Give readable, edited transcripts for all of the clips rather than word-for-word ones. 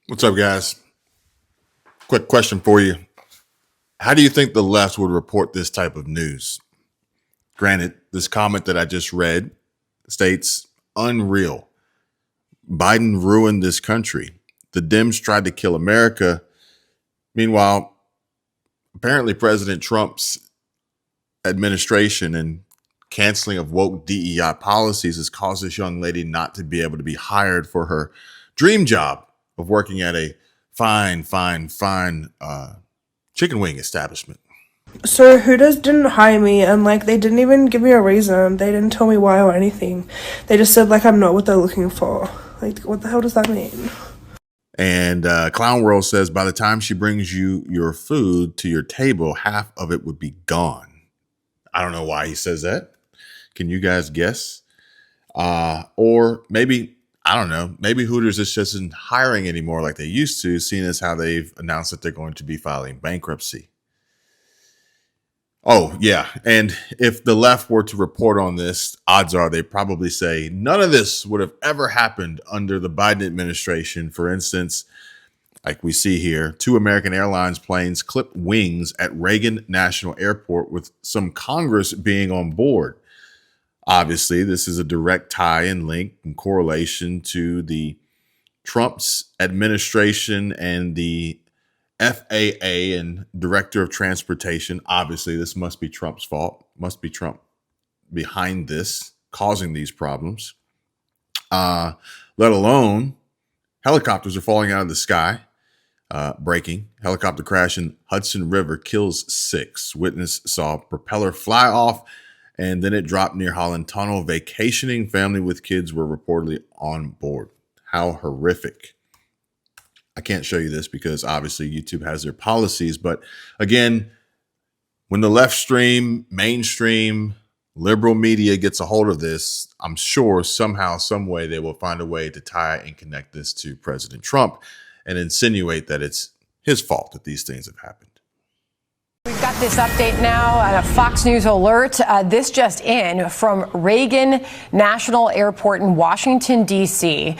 What's up, guys? Quick question for you. How do you think the left would report this type of news? Granted, this comment that I just read states unreal. Biden ruined this country. The Dems tried to kill America. Meanwhile, apparently President Trump's administration and canceling of woke DEI policies has caused this young lady not to be able to be hired for her dream job of working at a fine chicken wing establishment. So Hooters didn't hire me, and they didn't even give me a reason. They didn't tell me why or anything. They just said I'm not what they're looking for. What the hell does that mean? And Clown World says by the time she brings you your food to your table, half of it would be gone. I don't know why he says that. Can you guys guess? Or maybe, I don't know, maybe Hooters is just isn't hiring anymore like they used to, seeing as how they've announced that they're going to be filing bankruptcy. Oh, yeah. And if the left were to report on this, odds are they probably say none of this would have ever happened under the Biden administration. For instance, like we see here, 2 American Airlines planes clipped wings at Reagan National Airport with some Congress being on board. Obviously, this is a direct tie and link and correlation to the Trump's administration and the FAA and Director of Transportation. Obviously, this must be Trump's fault. Must be Trump behind this, causing these problems. Let alone helicopters are falling out of the sky, breaking. Helicopter crash in Hudson River kills 6. Witness saw propeller fly off, and then it dropped near Holland Tunnel. Vacationing family with kids were reportedly on board. How horrific. I can't show you this because obviously YouTube has their policies. But again, when the left stream, mainstream, liberal media gets a hold of this, I'm sure somehow, some way they will find a way to tie and connect this to President Trump and insinuate that it's his fault that these things have happened. We've got this update now and a Fox News alert. This just in from Reagan National Airport in Washington, D.C.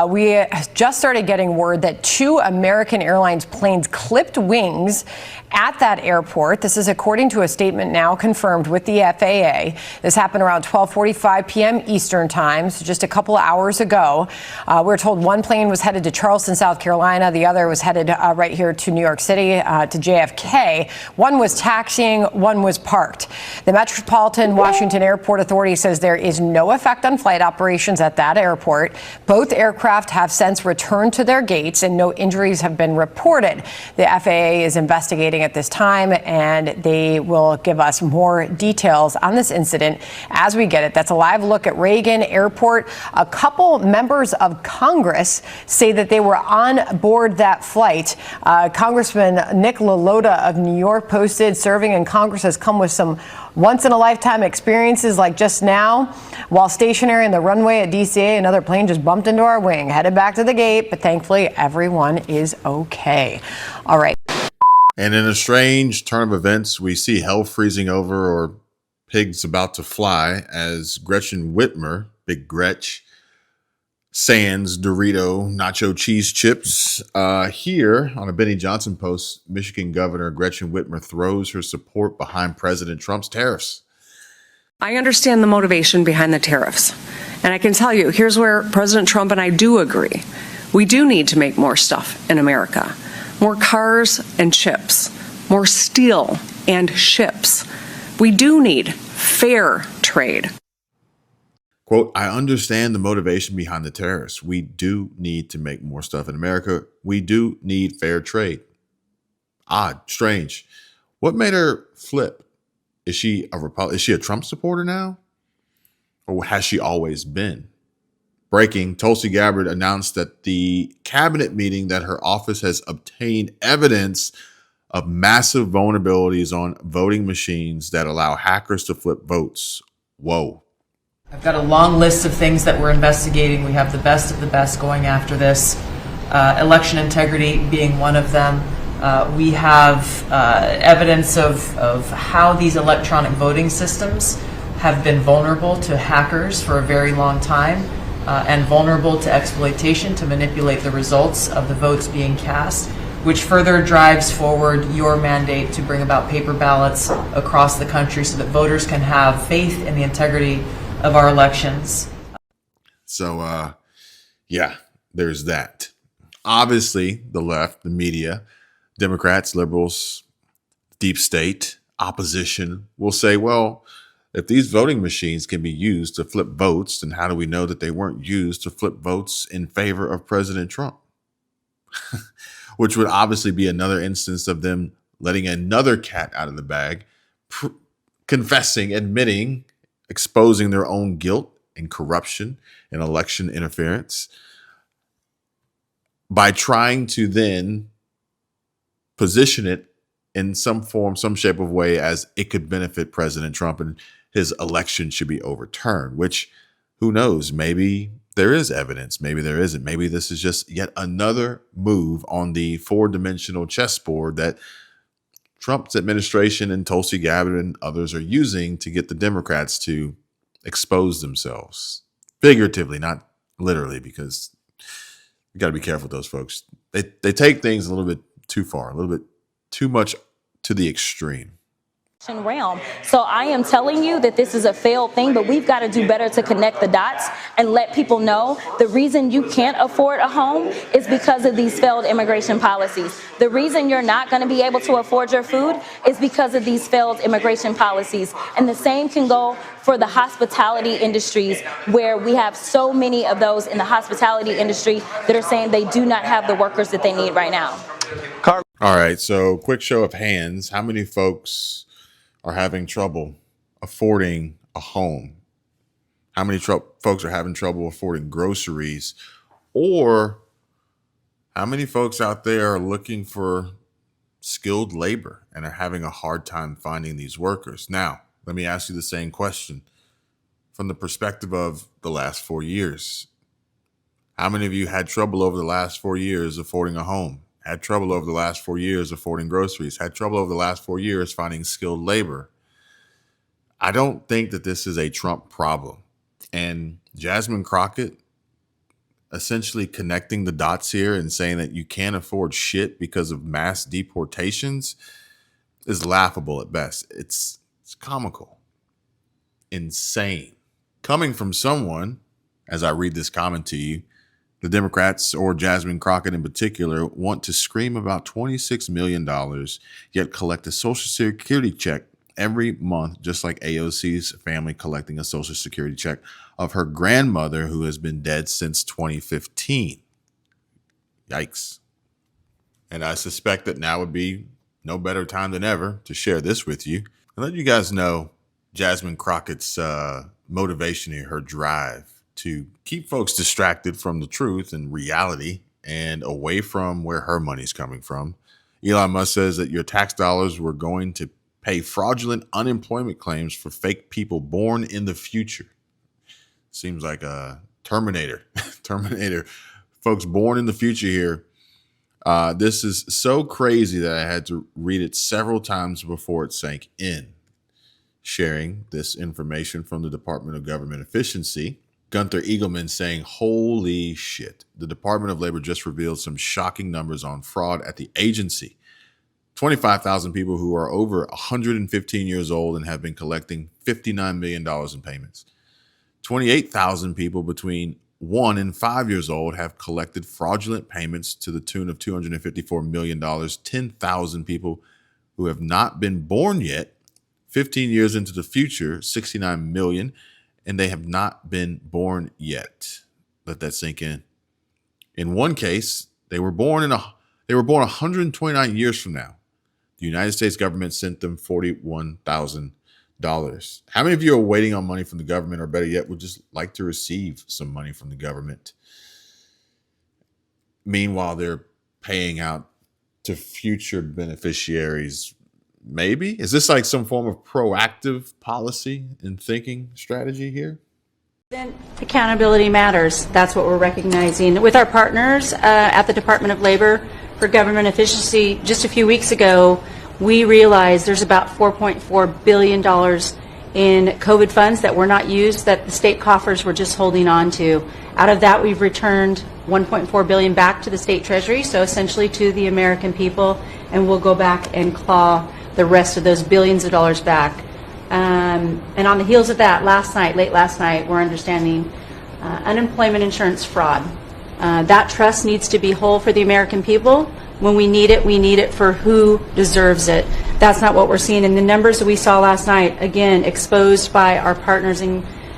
We just started getting word that 2 American Airlines planes clipped wings at that airport. This is according to a statement now confirmed with the FAA. This happened around 12:45 p.m. Eastern time, so just a couple of hours ago. We're told one plane was headed to Charleston, South Carolina. The other was headed right here to New York City, to JFK. One was taxiing, one was parked. The Metropolitan Washington Airport Authority says there is no effect on flight operations at that airport. Both aircraft have since returned to their gates and no injuries have been reported. The FAA is investigating at this time, and they will give us more details on this incident as we get it. That's a live look at Reagan Airport. A couple members of Congress say that they were on board that flight. Congressman Nick LaLota of New York posted, serving in Congress has come with some once-in-a-lifetime experiences like just now. While stationary in the runway at DCA, another plane just bumped into our wing, headed back to the gate, but thankfully everyone is okay. All right. And in a strange turn of events, we see hell freezing over or pigs about to fly as Gretchen Whitmer, Big Gretch, sans Dorito nacho cheese chips. Here on a Benny Johnson post, Michigan Governor Gretchen Whitmer throws her support behind President Trump's tariffs. I understand the motivation behind the tariffs. And I can tell you, here's where President Trump and I do agree. We do need to make more stuff in America. More cars and chips, more steel and ships. We do need fair trade. Quote, I understand the motivation behind the tariffs. We do need to make more stuff in America. We do need fair trade. Odd, strange. What made her flip? Is she a Trump supporter now? Or has she always been? Breaking, Tulsi Gabbard announced that the cabinet meeting that her office has obtained evidence of massive vulnerabilities on voting machines that allow hackers to flip votes. Whoa. I've got a long list of things that we're investigating. We have the best of the best going after this. Election integrity being one of them. We have evidence of how these electronic voting systems have been vulnerable to hackers for a very long time. and vulnerable to exploitation to manipulate the results of the votes being cast, which further drives forward your mandate to bring about paper ballots across the country so that voters can have faith in the integrity of our elections. So, yeah, there's that. Obviously, the left, the media, Democrats, liberals, deep state, opposition will say, well, if these voting machines can be used to flip votes, then how do we know that they weren't used to flip votes in favor of President Trump? Which would obviously be another instance of them letting another cat out of the bag, confessing, admitting, exposing their own guilt and corruption and election interference by trying to then position it in some form, some shape of way as it could benefit President Trump and his election should be overturned, which who knows, maybe there is evidence, maybe there isn't. Maybe this is just yet another move on the four-dimensional chessboard that Trump's administration and Tulsi Gabbard and others are using to get the Democrats to expose themselves. Figuratively, not literally, because you got to be careful with those folks. They take things a little bit too far, a little bit too much to the extreme. Realm. So I am telling you that this is a failed thing, but we've got to do better to connect the dots and let people know the reason you can't afford a home is because of these failed immigration policies. The reason you're not going to be able to afford your food is because of these failed immigration policies. And the same can go for the hospitality industries, where we have so many of those in the hospitality industry that are saying they do not have the workers that they need right now. All right, so quick show of hands. How many folks are having trouble affording a home? How many folks are having trouble affording groceries? Or how many folks out there are looking for skilled labor and are having a hard time finding these workers? Now, let me ask you the same question from the perspective of the last 4 years. How many of you had trouble over the last 4 years affording a home? Had trouble over the last 4 years affording groceries? Had trouble over the last 4 years finding skilled labor? I don't think that this is a Trump problem. And Jasmine Crockett essentially connecting the dots here and saying that you can't afford shit because of mass deportations is laughable at best. It's comical, insane. Coming from someone, as I read this comment to you, the Democrats, or Jasmine Crockett in particular, want to scream about $26 million, yet collect a Social Security check every month, just like AOC's family collecting a Social Security check of her grandmother who has been dead since 2015. Yikes. And I suspect that now would be no better time than ever to share this with you and let you guys know Jasmine Crockett's motivation here, her drive to keep folks distracted from the truth and reality and away from where her money's coming from. Elon Musk says that your tax dollars were going to pay fraudulent unemployment claims for fake people born in the future. Seems like a Terminator. Terminator. Folks born in the future here. This is so crazy that I had to read it several times before it sank in. Sharing this information from the Department of Government Efficiency. Gunther Eagleman saying, holy shit. The Department of Labor just revealed some shocking numbers on fraud at the agency. 25,000 people who are over 115 years old and have been collecting $59 million in payments. 28,000 people between 1 and 5 years old have collected fraudulent payments to the tune of $254 million. 10,000 people who have not been born yet, 15 years into the future, 69 million, and they have not been born yet. Let that sink in. In one case, they were born 129 years from now. The United States government sent them $41,000. How many of you are waiting on money from the government, or better yet, would just like to receive some money from the government? Meanwhile, they're paying out to future beneficiaries. Maybe? Is this like some form of proactive policy and thinking strategy here? Then accountability matters. That's what we're recognizing. With our partners at the Department of Labor for Government Efficiency, just a few weeks ago, we realized there's about $4.4 billion in COVID funds that were not used that the state coffers were just holding on to. Out of that, we've returned $1.4 billion back to the state treasury, so essentially to the American people, and we'll go back and claw the rest of those billions of dollars back. And on the heels of that, late last night, we're understanding unemployment insurance fraud. That trust needs to be whole for the American people. When we need it for who deserves it. That's not what we're seeing. And the numbers that we saw last night, again, exposed by our partners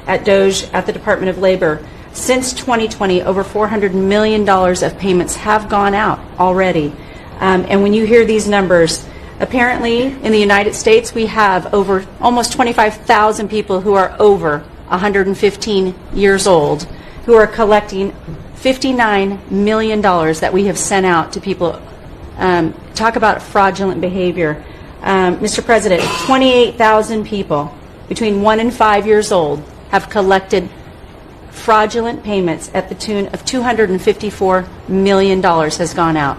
at DOGE, at the Department of Labor. Since 2020, over $400 million of payments have gone out already. And when you hear these numbers, apparently in the United States, we have over almost 25,000 people who are over 115 years old who are collecting $59 million that we have sent out to people. Talk about fraudulent behavior. Mr. President, 28,000 people between 1 and 5 years old have collected fraudulent payments at the tune of $254 million has gone out.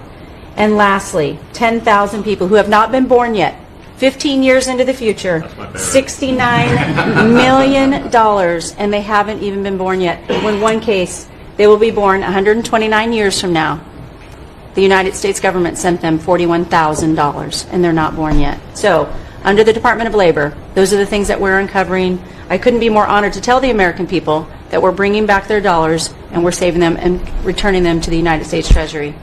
And lastly, 10,000 people who have not been born yet, 15 years into the future, $69 million, and they haven't even been born yet. In one case, they will be born 129 years from now. The United States government sent them $41,000, and they're not born yet. So, under the Department of Labor, those are the things that we're uncovering. I couldn't be more honored to tell the American people that we're bringing back their dollars and we're saving them and returning them to the United States Treasury.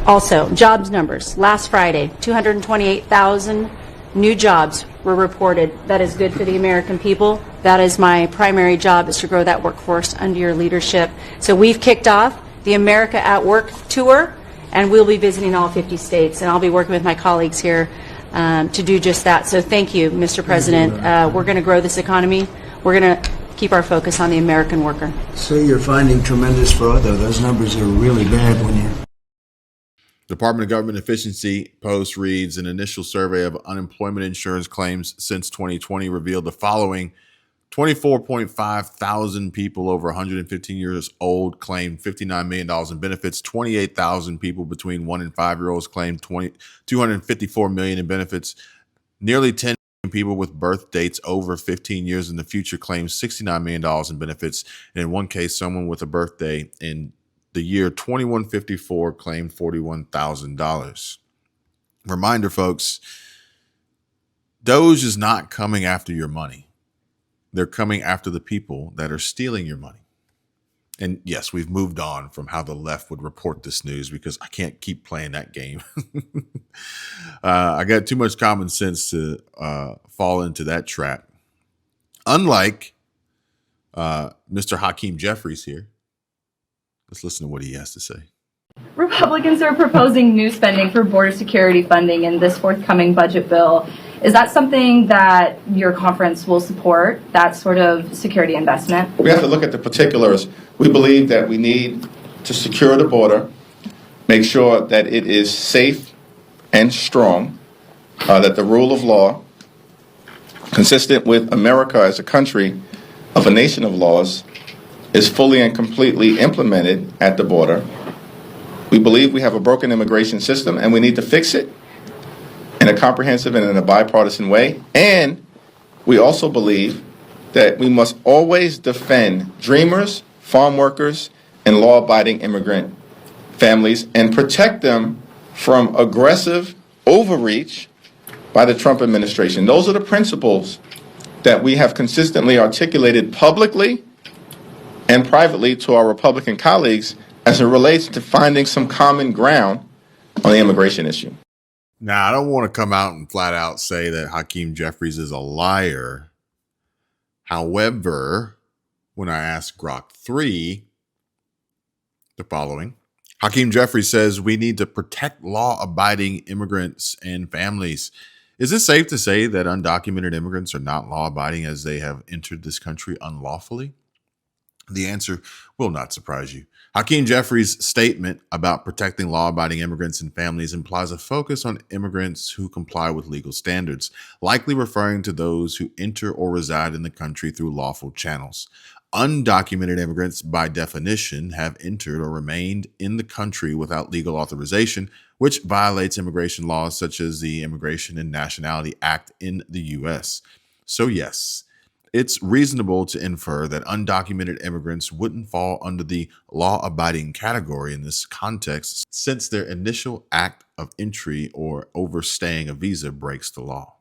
Also, jobs numbers. Last Friday, 228,000 new jobs were reported. That is good for the American people. That is my primary job, is to grow that workforce under your leadership. So we've kicked off the America at Work tour, and we'll be visiting all 50 states, and I'll be working with my colleagues here to do just that. So thank you, Mr. President. We're going to grow this economy. We're going to keep our focus on the American worker. So you're finding tremendous fraud, though. Those numbers are really bad when you... Department of Government Efficiency Post reads, an initial survey of unemployment insurance claims since 2020 revealed the following. 24.5 thousand people over 115 years old claimed $59 million in benefits. 28,000 people between 1 and 5 year olds claimed $254 million in benefits. Nearly 10 million people with birth dates over 15 years in the future claimed $69 million in benefits. And in one case, someone with a birthday in the year 2154 claimed $41,000. Reminder, folks, DOGE is not coming after your money. They're coming after the people that are stealing your money. And yes, we've moved on from how the left would report this news because I can't keep playing that game. I got too much common sense to fall into that trap. Unlike Mr. Hakeem Jeffries here. Let's listen to what he has to say. Republicans are proposing new spending for border security funding in this forthcoming budget bill. Is that something that your conference will support, that sort of security investment? We have to look at the particulars. We believe that we need to secure the border, make sure that it is safe and strong, that the rule of law, consistent with America as a country of a nation of laws, is fully and completely implemented at the border. We believe we have a broken immigration system and we need to fix it in a comprehensive and in a bipartisan way. And we also believe that we must always defend dreamers, farm workers, and law-abiding immigrant families and protect them from aggressive overreach by the Trump administration. Those are the principles that we have consistently articulated publicly and privately to our Republican colleagues as it relates to finding some common ground on the immigration issue. Now, I don't want to come out and flat out say that Hakeem Jeffries is a liar. However, when I asked Grok 3 the following, Hakeem Jeffries says we need to protect law-abiding immigrants and families. Is it safe to say that undocumented immigrants are not law-abiding as they have entered this country unlawfully? The answer will not surprise you. Hakeem Jeffries' statement about protecting law-abiding immigrants and families implies a focus on immigrants who comply with legal standards, likely referring to those who enter or reside in the country through lawful channels. Undocumented immigrants, by definition, have entered or remained in the country without legal authorization, which violates immigration laws such as the Immigration and Nationality Act in the U.S. So yes, it's reasonable to infer that undocumented immigrants wouldn't fall under the law-abiding category in this context, since their initial act of entry or overstaying a visa breaks the law.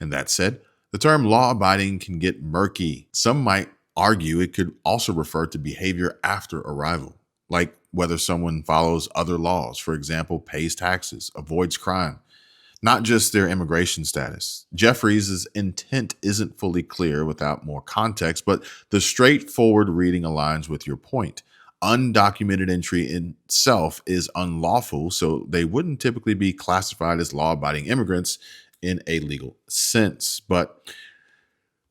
And that said, the term law-abiding can get murky. Some might argue it could also refer to behavior after arrival, like whether someone follows other laws, for example, pays taxes, avoids crime, not just their immigration status. Jeffries' intent isn't fully clear without more context, but the straightforward reading aligns with your point. Undocumented entry in itself is unlawful, so they wouldn't typically be classified as law-abiding immigrants in a legal sense. But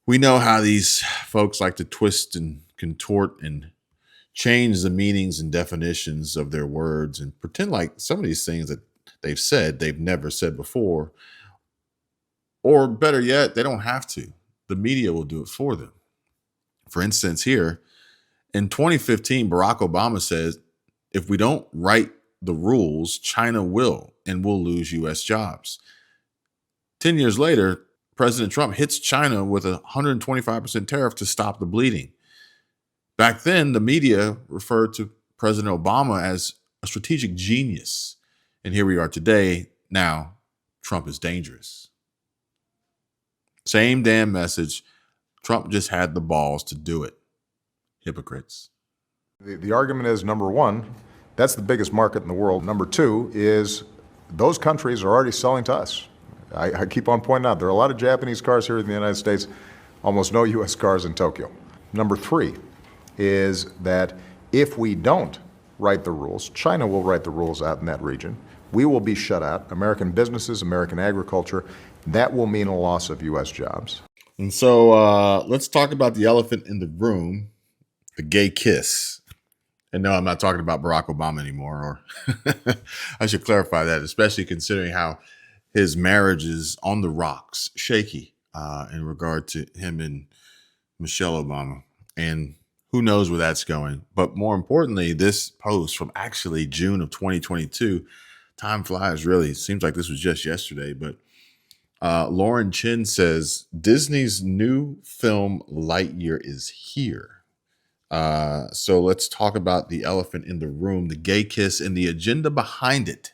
we know how these folks like to twist and contort and change the meanings and definitions of their words and pretend like some of these things that they've said, they've never said before. Or better yet, they don't have to. The media will do it for them. For instance, here, in 2015, Barack Obama says, if we don't write the rules, China will, and we'll lose U.S. jobs. 10 years later, President Trump hits China with a 125% tariff to stop the bleeding. Back then, the media referred to President Obama as a strategic genius. And here we are today. Now, Trump is dangerous. Same damn message. Trump just had the balls to do it. Hypocrites. The argument is, number one, that's the biggest market in the world. Number two is those countries are already selling to us. I keep on pointing out there are a lot of Japanese cars here in the United States, almost no U.S. cars in Tokyo. Number three is that if we don't write the rules, China will write the rules out in that region. We will be shut out. American businesses, American agriculture, that will mean a loss of U.S. jobs. And so let's talk about the elephant in the room, the gay kiss. And no, I'm not talking about Barack Obama anymore. Or I should clarify that, especially considering how his marriage is on the rocks, shaky in regard to him and Michelle Obama. And who knows where that's going. But more importantly, this post from actually June of 2022, time flies, really. It seems like this was just yesterday. But Lauren Chin says, Disney's new film Lightyear is here. So let's talk about the elephant in the room, the gay kiss, and the agenda behind it.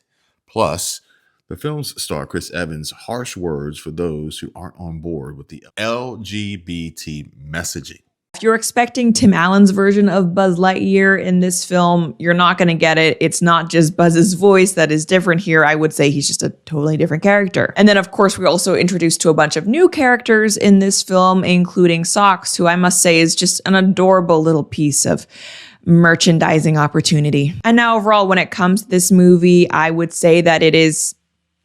Plus, the film's star, Chris Evans' harsh words for those who aren't on board with the LGBT messaging. If you're expecting Tim Allen's version of Buzz Lightyear in this film, you're not going to get it. It's not just Buzz's voice that is different here. I would say he's just a totally different character. And then, of course, we're also introduced to a bunch of new characters in this film, including Socks, who I must say is just an adorable little piece of merchandising opportunity. And now, overall, when it comes to this movie, I would say that it is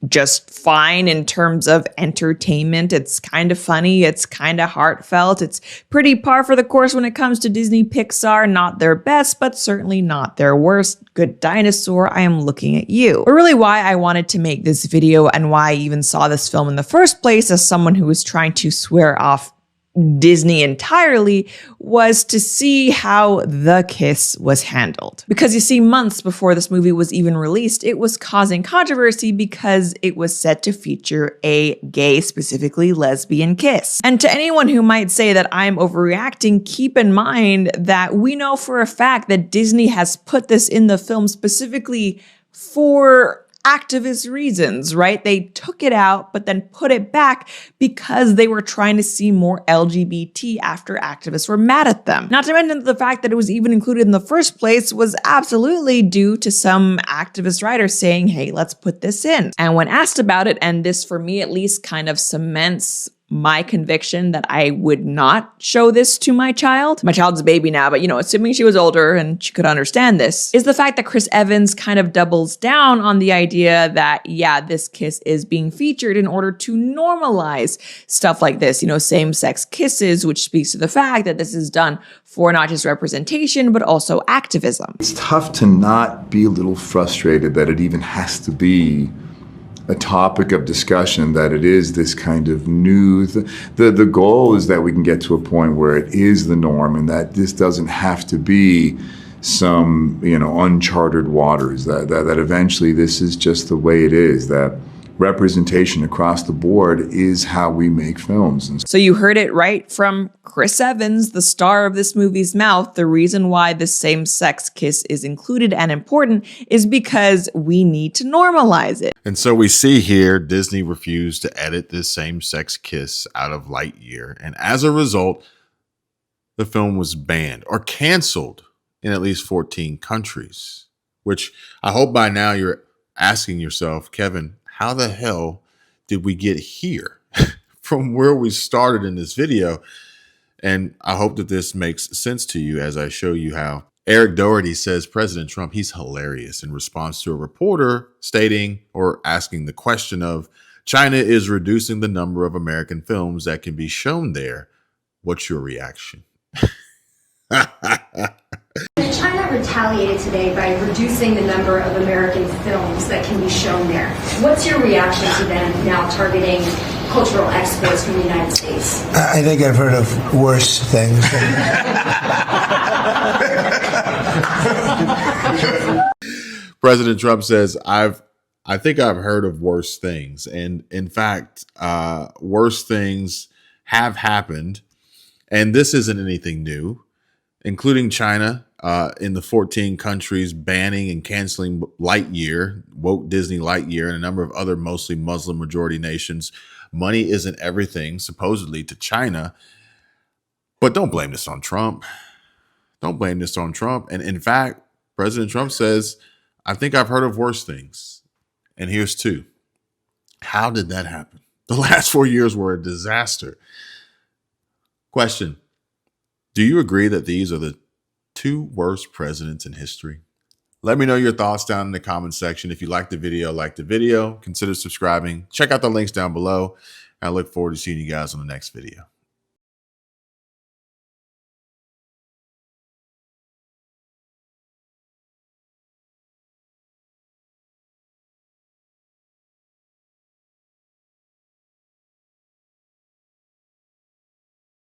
just fine in terms of entertainment. It's kind of funny. It's kind of heartfelt. It's pretty par for the course when it comes to Disney Pixar. Not their best, but certainly not their worst. Good dinosaur, I am looking at you. But really why I wanted to make this video and why I even saw this film in the first place as someone who was trying to swear off Disney entirely was to see how the kiss was handled. Because you see, months before this movie was even released, it was causing controversy because it was set to feature a gay, specifically lesbian kiss. And to anyone who might say that I'm overreacting, keep in mind that we know for a fact that Disney has put this in the film specifically for activist reasons, right? They took it out, but then put it back because they were trying to see more LGBT after activists were mad at them. Not to mention the fact that it was even included in the first place was absolutely due to some activist writers saying, hey, let's put this in. And when asked about it, and this for me at least kind of cements my conviction that I would not show this to my child. My child's a baby now, but assuming she was older and she could understand this, is the fact that Chris Evans kind of doubles down on the idea that, yeah, this kiss is being featured in order to normalize stuff like this, same-sex kisses, which speaks to the fact that this is done for not just representation, but also activism. It's tough to not be a little frustrated that it even has to be a topic of discussion, that it is this kind of new, the goal is that we can get to a point where it is the norm and that this doesn't have to be some, uncharted waters, that eventually this is just the way it is, that representation across the board is how we make films. And So you heard it right from Chris Evans, the star of this movie's mouth. The reason why the same-sex kiss is included and important is because we need to normalize it. And so we see here Disney refused to edit this same-sex kiss out of Lightyear. And as a result, the film was banned or canceled in at least 14 countries, which I hope by now you're asking yourself, Kevin, how the hell did we get here from where we started in this video? And I hope that this makes sense to you as I show you how. Eric Doherty says President Trump, he's hilarious in response to a reporter stating or asking the question of China is reducing the number of American films that can be shown there. What's your reaction? China retaliated today by reducing the number of American films that can be shown there. What's your reaction to them now targeting cultural exports from the United States? I think I've heard of worse things. President Trump says, I think I've heard of worse things. And in fact, worse things have happened. And this isn't anything new, including China in the 14 countries banning and canceling Lightyear, woke Disney Lightyear, and a number of other mostly Muslim majority nations. Money isn't everything, supposedly, to China. But don't blame this on Trump. Don't blame this on Trump. And in fact, President Trump says, I think I've heard of worse things. And here's two. How did that happen? The last 4 years were a disaster. Question. Do you agree that these are the two worst presidents in history? Let me know your thoughts down in the comment section. If you like the video, consider subscribing. Check out the links down below. I look forward to seeing you guys on the next video.